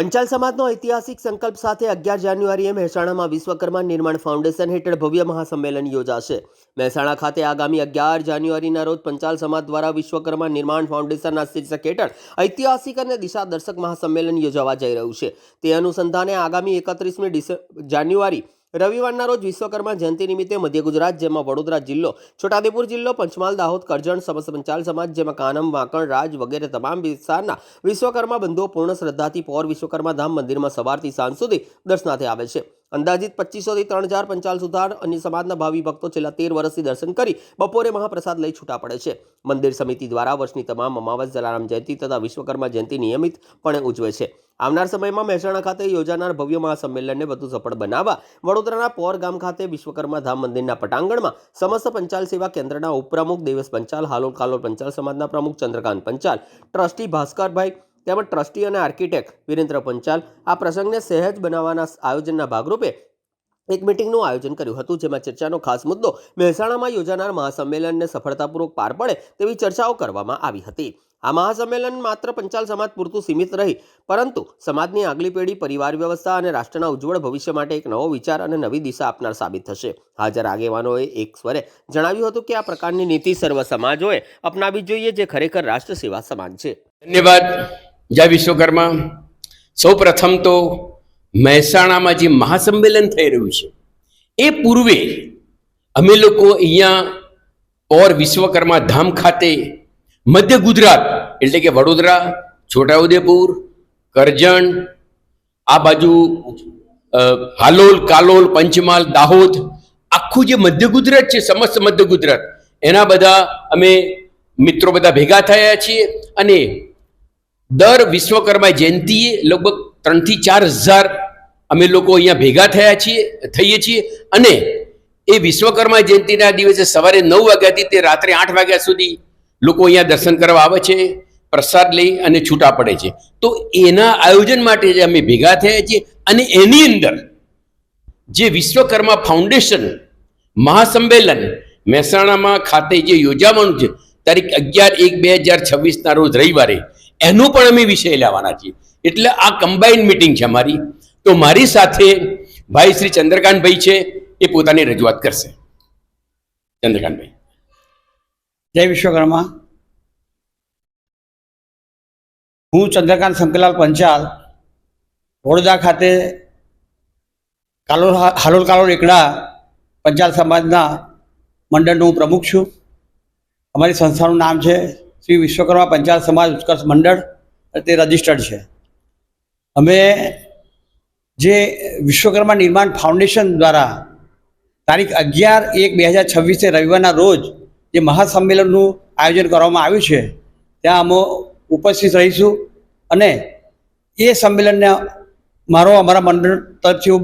પંચાલ સમાજનો ઐતિહાસિક સંકલ્પ સાથે 11 જાન્યુઆરીએ મહેસાણામાં વિશ્વકર્મા નિર્માણ ફાઉન્ડેશન હેઠળ ભવ્ય મહાસંમેલન યોજાશે। મહેસાણા ખાતે આગામી 11 જાન્યુઆરીના રોજ પંચાલ સમાજ દ્વારા વિશ્વકર્મા નિર્માણ ફાઉન્ડેશનના શીર્ષક હેઠળ ઐતિહાસિક અને દિશાદર્શક મહાસંમેલન યોજવા જઈ રહ્યું છે। તે અનુસંધાને આગામી 31મી જાન્યુઆરી રવિવારના રોજ વિશ્વકર્મા જયંતિ નિમિત્તે મધ્ય ગુજરાત જેમાં વડોદરા જિલ્લો, છોટાઉદેપુર જિલ્લો, પંચમહાલ, દાહોદ, કરજણ, સમસ્ત પંચાલ સમાજ જેમાં કાનમ, વાંકણ, રાજ વગેરે તમામ વિસ્તારના વિશ્વકર્મા બંધુઓ પૂર્ણ શ્રદ્ધાથી પૌર વિશ્વકર્મા ધામ મંદિરમાં સવારથી સાંજ સુધી દર્શનાર્થે આવે છે। અંદાજિત 2500 થી 3000 પંચાલ સુધાર અન્ય સમાજના ભાવિ ભક્તો છેલ્લા 13 વર્ષથી દર્શન કરી બપોરે મહાપ્રસાદ લઈ છૂટા પડે છે। મંદિર સમિતિ દ્વારા વર્ષની તમામ અમાવસ, જલારામ જયંતિ તથા વિશ્વકર્મા જયંતિ નિયમિતપણે ઉજવે છે। આવનાર સમયમાં મહેસાણા ખાતે યોજાનાર ભવ્ય મહાસંમેલનને વધુ સફળ બનાવવા વડોદરાના પોર ગામ ખાતે વિશ્વકર્મા ધામ મંદિરના પટાંગણમાં સમસ્ત પંચાલ સેવા કેન્દ્રના ઉપપ્રમુખ દેવેશ પંચાલ, હાલોલ કાલોલ પંચાલ સમાજના પ્રમુખ ચંદ્રકાંત પંચાલ, ટ્રસ્ટી ભાસ્કરભાઈ તેમજ ટ્રસ્ટી અને આર્કિટેક્ટ વિરેન્દ્ર પંચાલ આ પ્રસંગને સહેજ બનાવવાના આયોજનના ભાગરૂપે એક મીટિંગનું આયોજન કર્યું હતું, જેમાં ચર્ચાનો ખાસ મુદ્દો મહેસાણામાં યોજાનાર મહાસંમેલનને સફળતાપૂર્વક પાર પડે તેવી ચર્ચાઓ કરવામાં આવી હતી। આ મહાસંમેલન માત્ર પંચાલ સમાજ પૂરતું સીમિત રહી પરંતુ સમાજની આગલી પેઢી, પરિવાર વ્યવસ્થા અને રાષ્ટ્રના ઉજ્જવળ ભવિષ્ય માટે એક નવો વિચાર અને નવી દિશા આપનાર સાબિત થશે। હાજર આગેવાનોએ એક સ્વરે જણાવ્યું હતું કે આ પ્રકારની નીતિ સર્વ સમાજોએ અપનાવવી જોઈએ, જે ખરેખર રાષ્ટ્ર સેવા સમાન છે। ધન્યવાદ। જય વિશ્વકર્મા। સૌ પ્રથમ તો મહેસાણામાં જે મહાસંમેલન થઈ રહ્યું છે એ પૂર્વે અમે લોકો અહીંયા પૌર વિશ્વકર્મા ધામ ખાતે મધ્ય ગુજરાત એટલે કે વડોદરા, છોટાઉદેપુર, કરજણ, આ બાજુ હાલોલ, કાલોલ, પંચમહાલ, દાહોદ, આખું જે મધ્ય ગુજરાત છે, સમસ્ત મધ્ય ગુજરાત, એના બધા અમે મિત્રો બધા ભેગા થયા છીએ અને દર વિશ્વકર્મા જયંતિએ લગભગ 3 થી 4 હજાર અમે લોકો અહીંયા ભેગા થઈએ છીએ અને એ વિશ્વકર્મા જયંતિના દિવસે સવારે 9 વાગ્યાથી તે રાત્રે 8 વાગ્યા સુધી લોકો અહીંયા દર્શન કરવા આવે છે, પ્રસાદ લઈ અને છૂટા પડે છે। તો એના આયોજન માટે જે અમે ભેગા થયા છીએ અને એની અંદર જે વિશ્વકર્મા ફાઉન્ડેશન મહાસંમેલન મહેસાણામાં ખાતે જે યોજાવાનું છે તારીખ 11/1/2026ના રોજ રવિવારે, એનો પણ અમે વિષય લેવાના છીએ। એટલે આ કમ્બાઇન્ડ મીટિંગ છે અમારી। તો મારી સાથે ભાઈ શ્રી ચંદ્રકાંતભાઈ છે, એ પોતાની રજૂઆત કરશે। ચંદ્રકાંતભાઈ। જય વિશ્વકર્મા। હું ચંદ્રકાંત શંકરલાલ પંચાલ, વડોદરા ખાતે હાલોલ કાલોલ એકડા પંચાલ સમાજના મંડળનો હું પ્રમુખ છું। અમારી સંસ્થાનું નામ છે શ્રી વિશ્વકર્મા પંચાલ સમાજ ઉત્કર્ષ મંડળ, તે રજિસ્ટર્ડ છે। અમે જે વિશ્વકર્મા નિર્માણ ફાઉન્ડેશન દ્વારા તારીખ 11/1/2026 રવિવારના રોજ જે મહાસંમેલનનું આયોજન કરવામાં આવ્યું છે ત્યાં અમે ઉપસ્થિત રહીશું અને એ સંમેલનને અમારા મંડળ તરફથી હું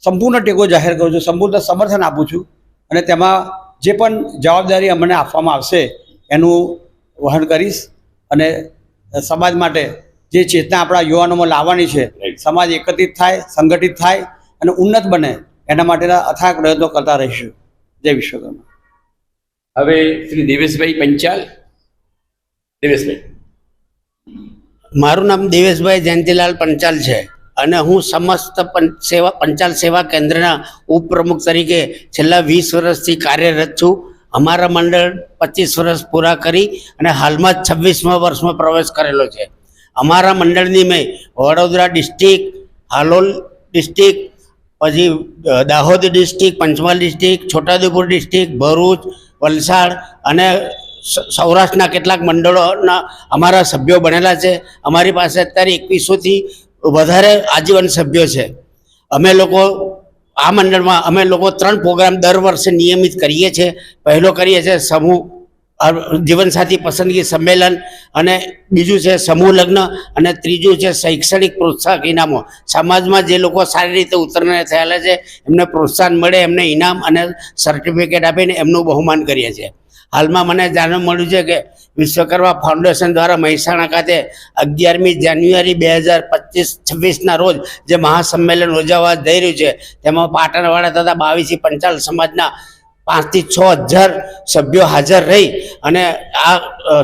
સંપૂર્ણ ટેકો જાહેર કરું છું, સંપૂર્ણ સમર્થન આપું છું અને તેમાં જે પણ જવાબદારી અમને આપવામાં આવશે એનું વહન કરીશ અને સમાજ માટે જે ચેતના આપણા યુવાનોમાં લાવવાની છે, સમાજ એકત્રિત થાય, સંગઠિત થાય અને ઉન્નત બને, એના માટેના અથાગ પ્રયત્નો કરતા રહીશું। જય વિશ્વકર્મા। હવે શ્રી દેવેશભાઈ પંચાલ। દેવેશભાઈ। મારું નામ દેવેશભાઈ જયંતિલાલ પંચાલ છે અને હું સમસ્ત પંચાલ સેવા કેન્દ્રના ઉપપ્રમુખ તરીકે છેલ્લા 20 વર્ષથી કાર્યરત છું। અમારા મંડળ 25 વર્ષ પૂરા કરી અને હાલમાં 26મા વર્ષમાં પ્રવેશ કરેલો છે। અમારા મંડળની મેં વડોદરા ડિસ્ટ્રિક્ટ, હાલોલ ડિસ્ટ્રિક્ટ, પછી Dahod district, Panchmahal district, Chhota Udepur district, Bharuch, Valsad અને સૌરાષ્ટ્રના કેટલાક મંડળોના અમારા સભ્યો બનેલા છે। અમારી પાસે અત્યારે 2100થી વધારે આજીવન સભ્યો છે। અમે લોકો આ મંડળમાં અમે લોકો 3 પ્રોગ્રામ દર વર્ષે નિયમિત કરીએ છીએ। પહેલો કરીએ છીએ સમૂહ જીવનસાથી પસંદગી સંમેલન અને બીજું છે સમૂહ લગ્ન અને ત્રીજું છે શૈક્ષણિક પ્રોત્સાહક ઇનામો। સમાજમાં જે લોકો સારી રીતે ઉત્તીર્ણ થયેલા છે એમને પ્રોત્સાહન મળે, એમને ઇનામ અને સર્ટિફિકેટ આપીને એમનું બહુમાન કરીએ છીએ। હાલમાં મને જાણવા મળ્યું છે કે વિશ્વકર્મા ફાઉન્ડેશન દ્વારા મહેસાણા ખાતે 11મી જાન્યુઆરી 2026ના રોજ જે મહાસંમેલન યોજાવા જઈ રહ્યું છે તેમાં પાટણવાળા તથા 22 પંચાલ સમાજના 5 થી 6 હજાર સભ્યો હાજર રહી અને આ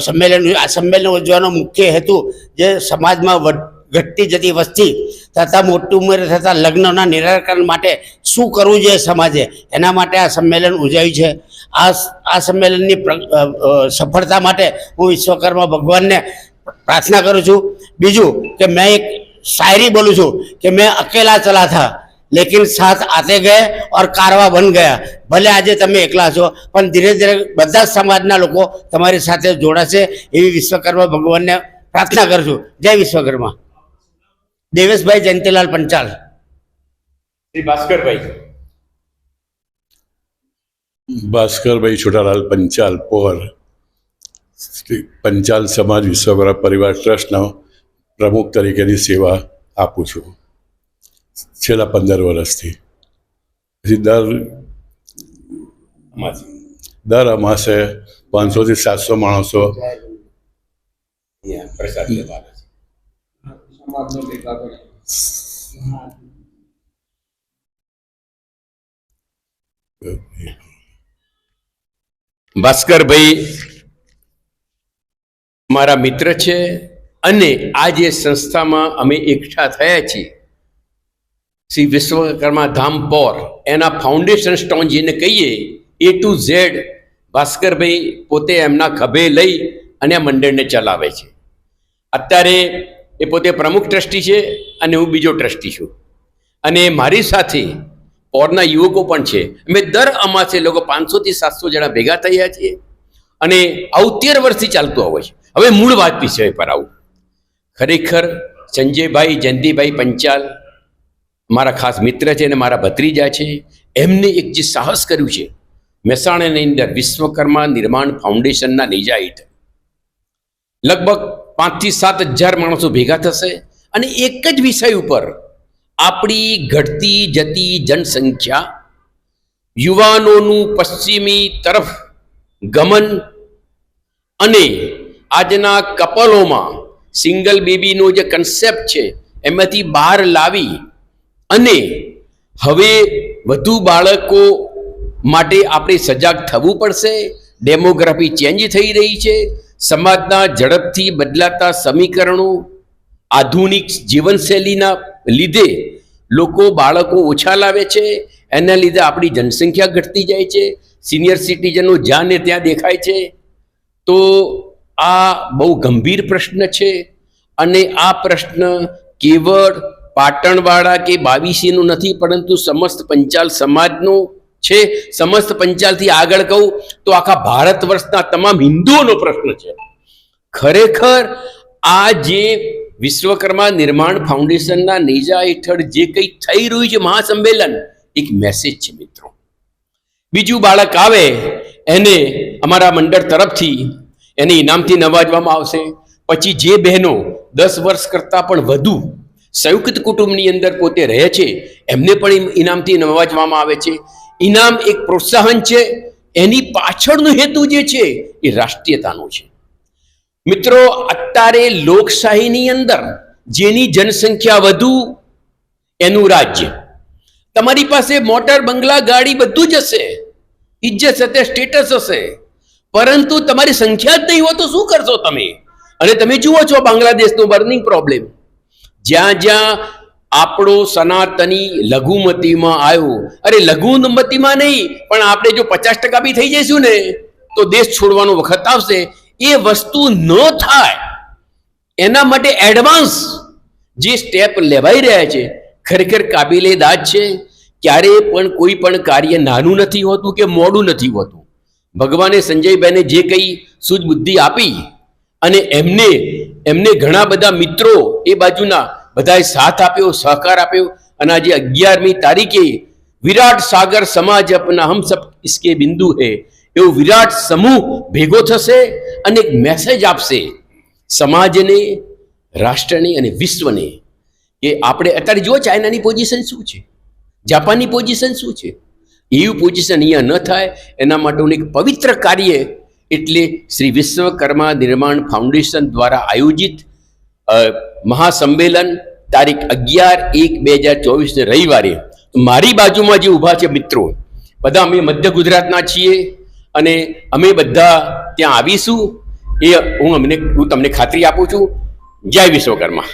સંમેલન યોજવાનો મુખ્ય હેતુ જે સમાજમાં ઘટતી જતી વસ્તી તથા મોટી ઉંમરે થતા લગ્નના નિરાકરણ માટે શું કરવું જોઈએ સમાજે, એના માટે આ સંમેલન ઉજવ્યું છે. આ સંમેલનની સફળતા માટે હું વિશ્વકર્મા ભગવાનને પ્રાર્થના કરું છું. બીજું કે મેં એક શાયરી બોલું છું કે મેં અકેલા ચલા થા લેકિન સાથ આતે ગયે ઓર કારવા બન ગયા. ભલે આજે તમે એકલા છો પણ ધીરે ધીરે બધા જ સમાજના લોકો તમારી સાથે જોડાશે એવી વિશ્વકર્મા ભગવાનને પ્રાર્થના કરું છું. જય વિશ્વકર્મા. દેવેશભાઈ જયંતિલાલ પંચાલ. શ્રી ભાસ્કરભાઈ. ભાસ્કરભાઈ છોટાલાલ પંચાલ પોર, પંચાલ સમાજ વિશ્વકર્મા પરિવાર ટ્રસ્ટનો પ્રમુખ તરીકેની સેવા આપું છું છેલ્લા 15 વર્ષથી. પછી દર અમાસે 500 થી 700 માણસો પ્રસાદ લેવા ભાસ્કરભાઈ મારા મિત્ર છે અને આ જે સંસ્થામાં અમે એકઠા થયા છીએ શ્રી વિશ્વકર્મા ધામ પોર એના ફાઉન્ડેશન સ્ટોન જેને કહીએ A to Z ભાસ્કરભાઈ પોતે એમના ખભે લઈ અને આ મંડળને ચલાવે છે. અત્યારે એ પોતે પ્રમુખ ટ્રસ્ટી છે અને હું બીજો ટ્રસ્ટી છું અને મારી સાથે પોરના યુવકો પણ છે. અમે દર અમાસે લોકો 500 થી 700 જણા ભેગા થયા છીએ અને આવું 13 વર્ષથી ચાલતું આવે છે. હવે મૂળ વાત વિષય પર આવું. ખરેખર સંજયભાઈ જયંતિભાઈ પંચાલ મારા ખાસ મિત્ર છે અને મારા ભત્રીજા છે. એમને એક જે સાહસ કર્યું છે મહેસાણાની અંદર વિશ્વકર્મા નિર્માણ ફાઉન્ડેશનના નેજા હેઠળ લગભગ 5 થી 7 હજાર માણસો ભેગા થશે અને એક જ વિષય ઉપર આપણી ઘટતી જતી જનસંખ્યા, યુવાનોનું પશ્ચિમી તરફ ગમન અને આજના કપલોમાં સિંગલ બેબીનો જે કન્સેપ્ટ છે એમાંથી બહાર લાવી અને હવે વધુ બાળકો માટે આપણે સજાગ થવું પડશે. ડેમોગ્રાફી ચેન્જ થઈ રહી છે. સમાજના ઝડપથી બદલાતા સમીકરણો, આધુનિક જીવનશૈલીના લીધે લોકો બાળકો ઓછા લાવે છે. એના લીધે આપણી જનસંખ્યા ઘટતી જાય છે. સિનિયર સિટીઝનો જ્યાં ને ત્યાં દેખાય છે. તો આ બહુ ગંભીર પ્રશ્ન છે અને આ પ્રશ્ન કેવળ પાટણવાળા કે બાવીસીનું નથી પરંતુ સમસ્ત પંચાલ સમાજનો છે. સમસ્ત પંચાલથી આગળ કહું તો આખા ભારત વર્ષના તમામ હિન્દુઓનો પ્રશ્ન છે. ખરેખર આ જે વિશ્વકર્મા નિર્માણ ફાઉન્ડેશનના નેજા હેઠળ જે કંઈ થઈ રહ્યું છે મહાસંમેલન એક મેસેજ છે મિત્રો. બીજું બાળક આવે એને અમારા મંડળ તરફથી એને ઇનામથી નવાજવામાં આવશે. પછી જે બહેનો 10 વર્ષ કરતાં પણ વધુ સંયુક્ત કુટુંબની અંદર પોતે રહે છે એમને પણ ઇનામથી નવાજવામાં આવે છે. ઇનામ એક પ્રોત્સાહન છે. એની પાછળનો હેતુ જે છે એ રાષ્ટ્રીયતાનો છે. મિત્રો અત્યારે લોકશાહીની અંદર જેની જનસંખ્યા વધુ એનું રાજ્ય. તમારી પાસે મોટર, બંગલા, ગાડી બધું જ હશે, ઇજ્જત હશે, સ્ટેટસ હશે, પરંતુ તમારી સંખ્યા જ નહીં હોય તો શું કરશો તમે? અને તમે જુઓ છો બાંગ્લાદેશનો બર્નિંગ પ્રોબ્લેમ. જ્યાં જ્યાં આપણો સનાતની લઘુમતીમાં આવ્યો, અરે લઘુમતીમાં નહીં પણ આપણે જો 50% બી થઈ જઈશું ને તો દેશ છોડવાનો વખત આવશે. એ વસ્તુ ન થાય એના માટે એડવાન્સ જે સ્ટેપ લેવાઈ રહ્યા છે ખરેખર કાબિલે દાદ છે. ક્યારે પણ કોઈ પણ કાર્ય નાનું નથી હોતું કે મોડું નથી હોતું. ભગવાને સંજયભાઈને જે કંઈ સૂઝ બુદ્ધિ આપી અને એમને ઘણા બધા મિત્રો એ બાજુના બધાએ સાથ આપ્યો, સહકાર આપ્યો અને આજે 11મી તારીખે વિરાટ સાગર સમાજ અપના હમ સબ ઇસકે બિંદુ હે એવો વિરાટ સમૂહ ભેગો થશે અને એક મેસેજ આપશે સમાજને, રાષ્ટ્રને અને વિશ્વને કે આપણે અત્યારે જુઓ ચાઇનાની પોઝિશન શું છે, જાપાનની પોઝિશન શું છે. એવું પોઝિશન અહીંયા ન થાય એના માટેનું એક પવિત્ર કાર્ય એટલે શ્રી વિશ્વકર્મા નિર્માણ ફાઉન્ડેશન દ્વારા આયોજિત મહાસંમેલન તારીખ 11/1/2024 રવિવારે. મારી બાજુમાં જે ઊભા છે મિત્રો બધા અમે મધ્ય ગુજરાતના છીએ અને અમે બધા ત્યાં આવીશું એ હું તમને ખાતરી આપું છું. જય વિશ્વકર્મા.